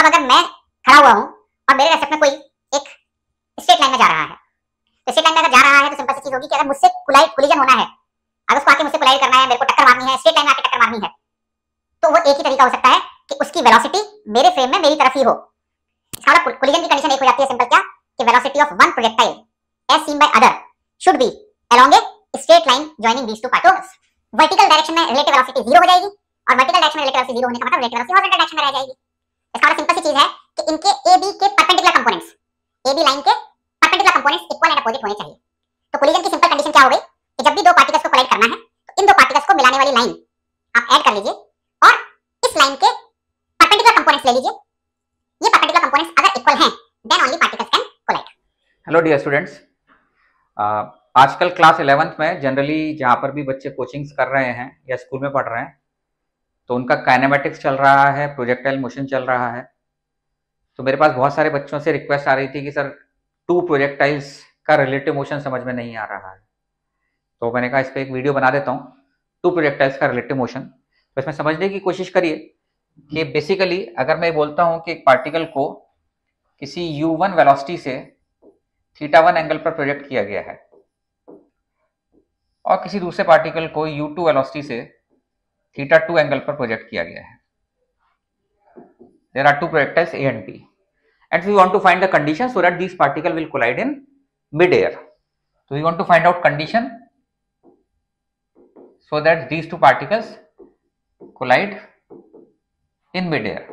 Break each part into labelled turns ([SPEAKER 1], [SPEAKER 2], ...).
[SPEAKER 1] अब अगर मैं खड़ा हुआ हूं और मेरे रेस्पेक्ट में कोई एक स्ट्रेट लाइन में जा रहा है, तो स्ट्रेट लाइन में अगर जा रहा है तो सिंपल सी चीज होगी कि अगर मुझसे कोलिजन होना है, अगर उसको आके मुझसे कोलाइड करना है, मेरे को टक्कर मारनी है, स्ट्रेट लाइन में आके टक्कर मारनी है, तो वो एक ही तरीका हो सकता है कि उसकी वेलोसिटी मेरे फ्रेम में मेरी तरफ ही हो। इसका मतलब कोलिजन की कंडीशन एक हो जाती है सिंपल क्या, कि velocity of one projectile as seen by other should be along a straight line joining these two particles. Vertical direction में रिलेटिव वेलोसिटी 0 हो जाएगी और वर्टिकल डायरेक्शन में रिलेटिव वेलोसिटी 0 होने का मतलब रिलेटिव वेलोसिटी हॉरिजॉन्टल डायरेक्शन में रह जाएगी। इसका मतलब सिंपल सी चीज है कि इनके AB के परपेंडिकुलर कंपोनेंट्स, AB लाइन के perpendicular components equal and opposite होने चाहिए। तो कोलिजन की सिंपल कंडीशन क्या हो गई कि जब भी दो पार्टिकल्स को कोलाइड करना है तो इन दो पार्टिकल्स को मिलाने वाली लाइन आप ऐड कर लीजिए और इस लाइन के परपेंडिकुलर कंपोनेंट्स ले लीजिए। ये परपेंडिकुलर कंपोनेंट्स अगर इक्वल हैं then only particles can collide.
[SPEAKER 2] Hello dear students, आजकल क्लास 11th में जनरली जहाँ पर भी बच्चे कोचिंग्स कर रहे हैं या स्कूल में पढ़ रहे हैं तो उनका काइनेमेटिक्स चल रहा है, प्रोजेक्टाइल मोशन चल रहा है। तो मेरे पास बहुत सारे बच्चों से रिक्वेस्ट आ रही थी कि सर टू प्रोजेक्टाइल्स का रिलेटिव मोशन समझ में नहीं आ रहा है, तो मैंने कहा इस पर एक वीडियो बना देता हूँ, टू प्रोजेक्टाइल्स का रिलेटिव मोशन। तो इसमें समझने की कोशिश करिए कि बेसिकली अगर मैं बोलता हूँ कि एक पार्टिकल को किसी u1 वेलोसिटी से θ1 एंगल पर प्रोजेक्ट किया गया है और किसी दूसरे पार्टिकल को u2 वेलोसिटी से θ2 एंगल पर प्रोजेक्ट किया गया है। There are two projectiles A and B, and we want to find the condition so that these particles will collide in mid-air. So we want to find out condition so that these two particles collide in mid-air.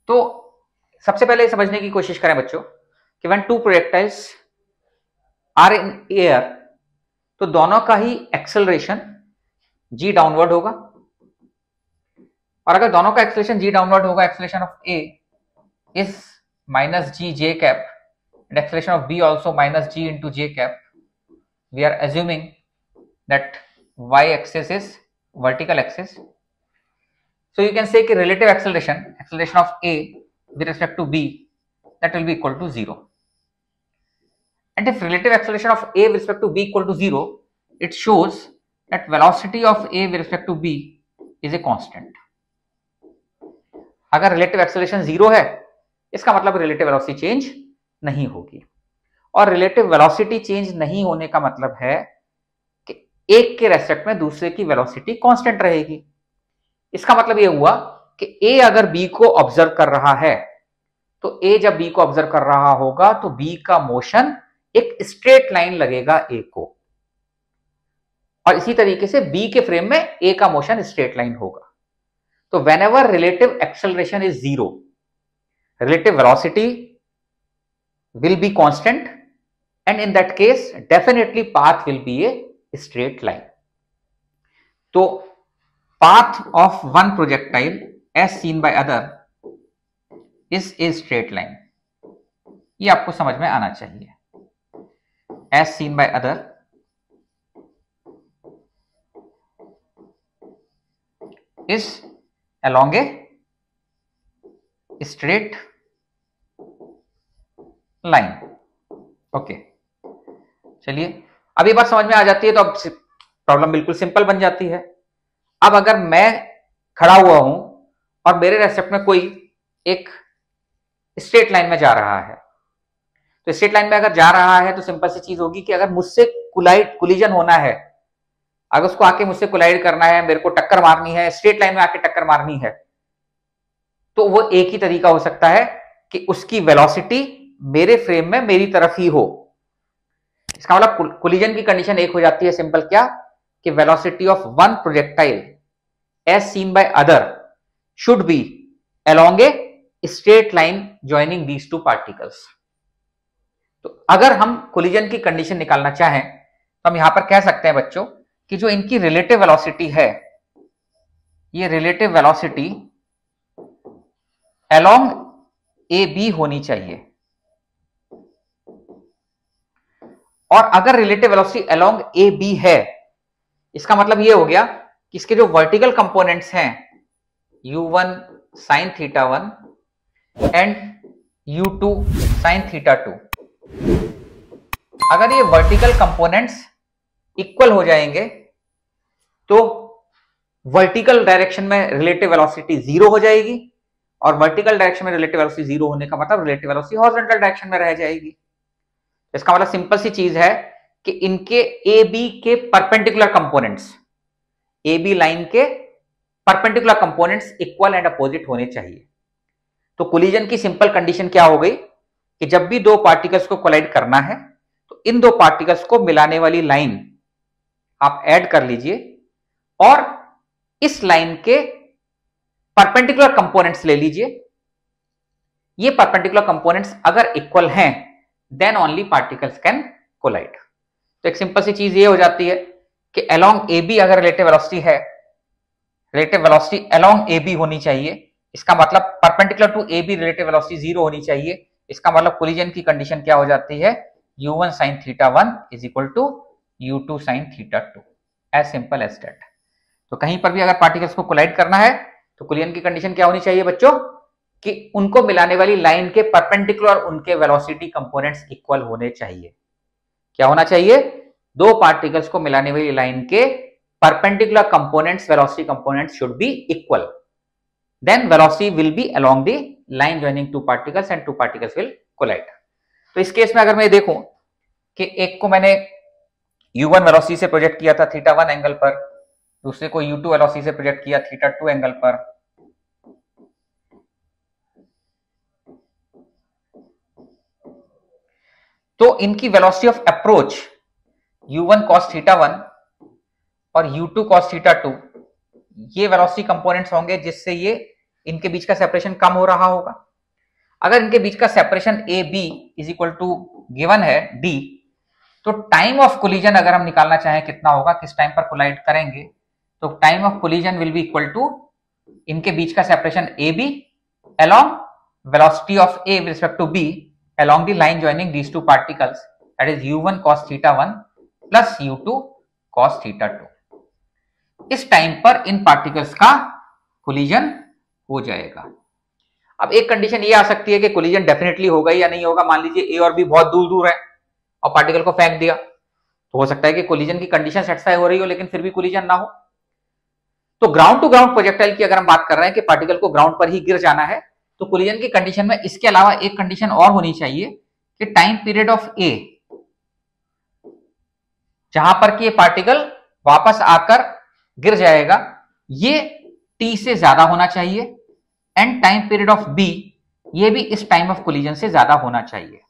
[SPEAKER 2] तो सबसे पहले समझने की कोशिश करें बच्चों कि when two projectiles are in air, तो दोनों का ही एक्सेलरेशन g डाउनवर्ड होगा, और अगर दोनों का एक्सेलरेशन g डाउनवर्ड होगा, acceleration of A is minus g j cap and acceleration of B also minus g into j cap, we are assuming that y axis is vertical axis. So you can say कि relative acceleration of A with respect to B, that will be equal to 0. And if relative acceleration of A with respect to B equal to 0, it shows that velocity of A with respect to B is a constant. अगर relative acceleration 0 है, इसका मतलब relative velocity change नहीं होगी, और relative velocity change नहीं होने का मतलब है कि एक के रेस्पेक्ट में दूसरे की velocity constant रहेगी। इसका मतलब यह हुआ कि A अगर B को ऑब्जर्व कर रहा है तो A जब B को ऑब्जर्व कर रहा होगा तो B का मोशन एक स्ट्रेट लाइन लगेगा A को, और इसी तरीके से B के फ्रेम में A का मोशन स्ट्रेट लाइन होगा। तो whenever relative acceleration is 0, relative velocity will be constant, and in that case definitely path will be a straight line. तो path of one projectile as seen by other is a straight line. ये आपको समझ में आना चाहिए। As seen by other is along a straight line. Okay, चलिए अब ये बात समझ में आ जाती है तो अब प्रॉब्लम बिल्कुल सिंपल बन जाती है। अब अगर मैं खड़ा हुआ हूं और मेरे रेस्पेक्ट में कोई एक स्ट्रेट लाइन में जा रहा है, तो स्ट्रेट लाइन में अगर जा रहा है तो सिंपल सी चीज होगी कि अगर मुझसे कोलिजन होना है, अगर उसको आके मुझसे कोलाइड करना है, मेरे को टक्कर मारनी है, स्ट्रेट लाइन में आके टक्कर मारनी है, तो वो एक ही तरीका हो सकता है कि उसकी वेलोसिटी मेरे फ्रेम में मेरी तरफ ही हो। इसका मतलब कोलिजन की कंडीशन एक हो जाती है सिंपल क्या, कि velocity of one projectile as seen by other should be along a straight line joining these two particles. तो अगर हम कोलिजन की कंडीशन निकालना चाहें तो हम यहां पर कह सकते हैं बच्चों कि जो इनकी रिलेटिव वेलोसिटी है, ये relative velocity along A B होनी चाहिए, और अगर relative velocity along A B है, इसका मतलब ये हो गया कि इसके जो वर्टिकल कंपोनेंट्स हैं u1 sin θ1 and u2 sin θ2, अगर ये वर्टिकल कंपोनेंट्स इक्वल हो जाएंगे तो वर्टिकल डायरेक्शन में रिलेटिव वेलोसिटी 0 हो जाएगी, और वर्टिकल डायरेक्शन में रिलेटिव वेलोसिटी 0 होने का मतलब रिलेटिव वेलोसिटी हॉरिजॉन्टल डायरेक्शन में रह जाएगी। इसका मतलब सिंपल सी चीज है कि इनके ए बी के perpendicular components, A B line के perpendicular components equal and opposite होने चाहिए। तो कोलिजन की सिंपल कंडीशन क्या हो गई कि जब भी दो पार्टिकल्स को कोलाइड करना है तो इन दो पार्टिकल्स को मिलाने वाली लाइन आप ऐड कर लीजिए और इस लाइन के परपेंडिकुलर कंपोनेंट्स ले लीजिए। ये परपेंडिकुलर कंपोनेंट्स अगर इक्वल हैं then only particles can collide. तो एक सिंपल सी चीज ये हो जाती है कि अलोंग ए बी अगर रिलेटिव वेलोसिटी है, relative velocity along A B होनी चाहिए। इसका मतलब perpendicular to A B relative velocity 0 होनी चाहिए। इसका मतलब कोलिजन की कंडीशन क्या हो जाती है, u1 sin θ1 is equal to u2 sin θ2, as simple as that. तो कहीं पर भी अगर पार्टिकल्स को कोलाइड करना है तो कोलिजन की कंडीशन क्या होनी चाहिए बच्चों, कि उनको मिलाने वाली लाइन के परपेंडिकुलर उनके वेलोसिटी कंपोनेंट्स इक्वल होने चाहिए। क्या होना चाहिए, दो पार्टिकल्स को मिलाने वाली लाइन के perpendicular components, velocity components should be equal, then velocity will be along the line joining two particles and two particles will collide. तो इस केस में अगर मैं देखूं कि एक को मैंने u1 वेलोसिटी से प्रोजेक्ट किया था θ1 एंगल पर, दूसरे को u2 वेलोसिटी से प्रोजेक्ट किया θ2 एंगल पर, तो इनकी velocity of approach u1 cos θ1 और u2 cos θ2 ये वेलोसिटी कंपोनेंट्स होंगे जिससे ये इनके बीच का सेपरेशन कम हो रहा होगा। अगर इनके बीच का separation A B is equal to given है d, तो टाइम ऑफ कोलिजन अगर हम निकालना चाहें कितना होगा, किस टाइम पर कोलाइड करेंगे, तो time of collision will be equal to इनके बीच का separation A B along velocity of A with respect to B along the line joining these two particles, that is u1 cos θ1 plus u2 cos θ2। इस time पर इन particles का collision हो जाएगा। अब एक कंडीशन ये आ सकती है कि कोलिजन डेफिनेटली होगा या नहीं होगा। मान लीजिए ए और बी बहुत दूर दूर है और पार्टिकल को फेंक दिया, तो हो सकता है कि कोलिजन की कंडीशन सेटिस्फाई हो रही हो लेकिन फिर भी कोलिजन ना हो। तो ग्राउंड टू ग्राउंड प्रोजेक्टाइल की अगर हम बात कर रहे हैं कि पार्टिकल को ग्राउंड पर ही गिर जाना है, तो कोलिजन की कंडीशन में इसके अलावा एक कंडीशन और होनी चाहिए कि टाइम पीरियड ऑफ ए, जहां पर कि ये पार्टिकल वापस आकर गिर जाएगा, ये t से ज्यादा होना चाहिए, and time period of B, ये भी इस टाइम ऑफ कोलिजन से ज्यादा होना चाहिए।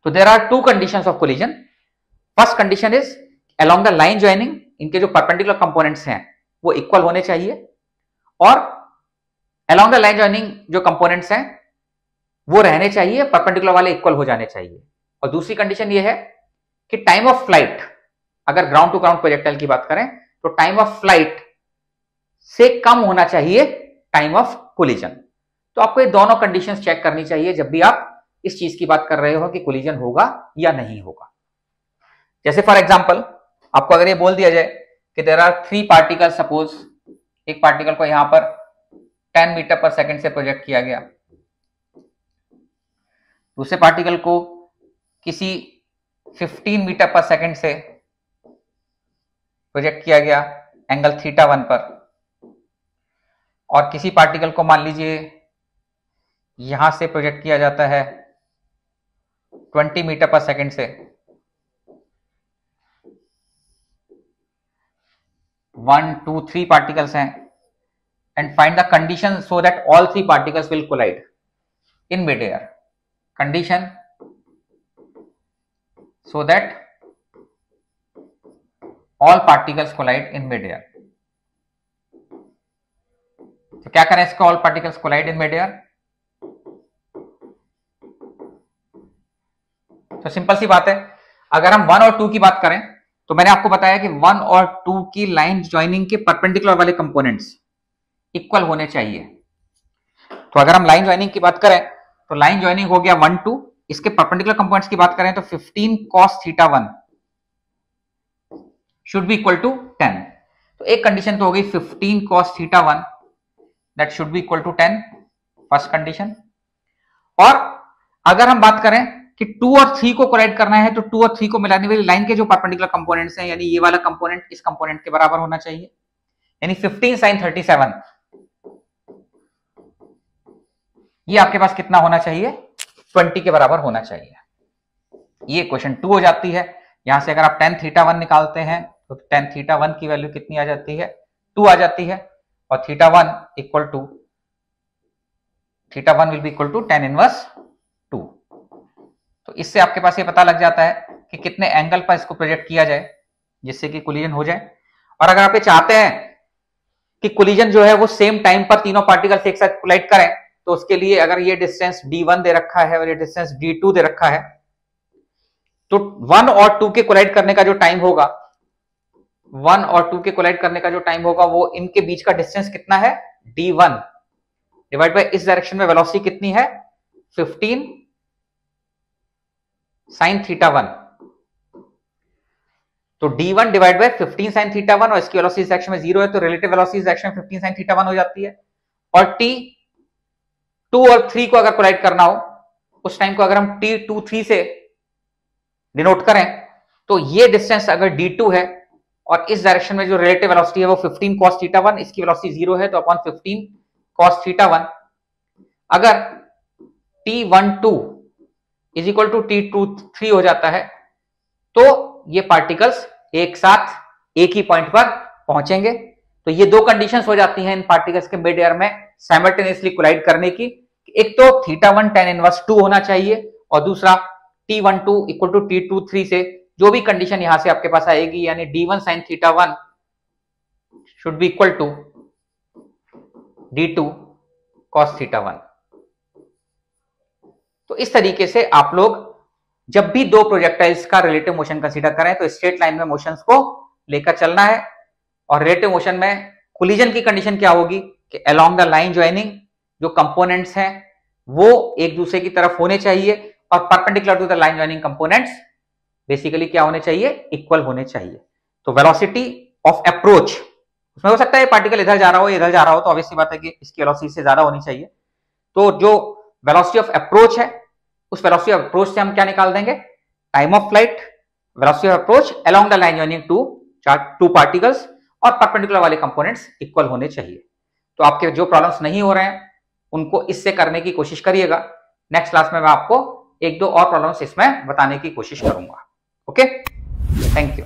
[SPEAKER 2] तो there are two conditions of collision. First condition is along the line joining, इनके जो परपेंडिकुलर कंपोनेंट्स हैं वो इक्वल होने चाहिए, और अलोंग द लाइन जॉइनिंग जो कंपोनेंट्स हैं वो रहने चाहिए, परपेंडिकुलर वाले इक्वल हो जाने चाहिए। और दूसरी कंडीशन ये है कि टाइम ऑफ फ्लाइट, अगर ग्राउंड टू ग्राउंड प्रोजेक्टाइल की बात करें तो टाइम ऑफ फ्लाइट से कम होना चाहिए टाइम ऑफ कोलिजन। तो आपको ये दोनों कंडीशंस चेक करनी चाहिए जब भी आप इस चीज की बात कर रहे हो कि कोलिजन होगा या नहीं होगा। जैसे फॉर एग्जांपल आपको अगर ये बोल दिया जाए कि देयर आर 3 पार्टिकल, सपोज एक पार्टिकल को यहां पर 10 मीटर पर सेकंड से प्रोजेक्ट किया गया, दूसरे पार्टिकल को किसी 15 मीटर पर सेकंड से प्रोजेक्ट किया गया एंगल θ1 पर, और किसी पार्टिकल को मान लीजिए यहां से प्रोजेक्ट किया जाता है 20 मीटर पर सेकंड से, 1 2 3 पार्टिकल्स हैं, and find the condition so that all 3 particles will collide in midair. Condition so that all particles collide in midair. तो क्या करें इसको, all particles collide in midair? तो सिंपल सी बात है, अगर हम 1 और 2 की बात करें तो मैंने आपको बताया कि 1 और 2 की लाइन ज्वाइनिंग के परपेंडिकुलर वाले कंपोनेंट्स इक्वल होने चाहिए। तो अगर हम लाइन ज्वाइनिंग की बात करें तो लाइन ज्वाइनिंग हो गया 1 2, इसके परपेंडिकुलर कंपोनेंट्स की बात करें तो 15 cos θ1 should be equal to 10। तो एक कंडीशन तो हो गई 15 cos θ1 that should be equal to 10, first condition. और अगर हम बात करें कि 2 और 3 को कोलाइड करना है तो 2 और 3 को मिलाने वाली लाइन के जो परपेंडिकुलर कंपोनेंट्स हैं, यानी ये वाला कंपोनेंट इस कंपोनेंट के बराबर होना चाहिए, यानी 15 sin 37, ये आपके पास कितना होना चाहिए? 20 के बराबर होना चाहिए। ये क्वेश्चन 2 हो जाती है। यहां से अगर आप tan θ1 निकालते हैं तो tan θ1 की वैल्यू कितनी आ जाती है? 2 आ जाती है, और θ1 equal to θ1 will be equal to tan inverse 2। तो इससे आपके पास ये पता लग जाता है कि कितने एंगल पर इसको प्रोजेक्ट किया जाए जिससे कि कोलिजन हो जाए। और अगर आप ये चाहते हैं कि कोलिजन जो है वो सेम टाइम पर तीनों पार्टिकल्स एक साथ कोलाइड करें, तो उसके लिए अगर ये डिस्टेंस d1 दे रखा है और ये डिस्टेंस d2 दे रखा है, तो 1 और 2 के कोलाइड करने का जो टाइम होगा, 1 और 2 के कोलाइड करने का जो टाइम होगा वो इनके बीच का डिस्टेंस कितना है? d1 डिवाइड बाय इस डायरेक्शन में वेलोसिटी कितनी है? 15 sin θ1। तो d1 डिवाइड बाय 15 sin θ1, और इसकी वेलोसिटी इस डायरेक्शन में 0 है, तो रिलेटिव वेलोसिटी इस डायरेक्शन में 15 sin θ1 हो जाती है। और t2 और 3 को अगर कोलाइड करना हो, उस टाइम को अगर हम t2 3 से डिनोट करें, तो ये डिस्टेंस अगर d2 है और इस डायरेक्शन में जो रिलेटिव वेलोसिटी है वो 15 cos θ1, इसकी वेलोसिटी 0 है, तो अपॉन 15 cos θ1। अगर t12 is equal to t23 हो जाता है, तो ये पार्टिकल्स एक साथ एक ही पॉइंट पर पहुंचेंगे। तो ये दो कंडीशंस हो जाती हैं इन पार्टिकल्स के मिड एयर में साइमल्टेनियसली कोलाइड करने की। एक तो θ1 tan इनवर्स 2 होना चाहिए, और दूसरा t12 इक्वल टू t23 से जो भी कंडीशन यहां से आपके पास आएगी, यानी d1 sin θ1 should be equal to d2 cos θ1। तो इस तरीके से आप लोग जब भी दो प्रोजेक्टाइल्स का रिलेटिव मोशन कंसीडर करें तो स्ट्रेट लाइन में मोशंस को लेकर चलना है। और रिलेटिव मोशन में कोलिजन की कंडीशन क्या होगी कि अलोंग द लाइन ज्वाइनिंग जो कंपोनेंट्स हैं वो एक दूसरे की तरफ होने चाहिए, और perpendicular to the line joining components basically क्या होने चाहिए? इक्वल होने चाहिए। तो वेलोसिटी ऑफ अप्रोच, उसमें हो सकता है पार्टिकल इधर जा रहा हो इधर जा रहा हो, तो ऑब्वियसली बात है कि इसकी वेलोसिटी से ज्यादा होनी चाहिए। तो जो वेलोसिटी ऑफ अप्रोच है, उस वेलोसिटी ऑफ अप्रोच से हम क्या निकाल देंगे? Time of flight, velocity of approach along the line joining two particles, और परपेंडिकुलर वाले कंपोनेंट्स इक्वल होने चाहिए। तो आपके जो प्रॉब्लम्स नहीं हो रहे हैं उनको इससे करने की कोशिश करिएगा। नेक्स्ट क्लास में मैं आपको एक दो और प्रॉब्लम्स इसमें बताने की कोशिश करूंगा। Okay, thank you.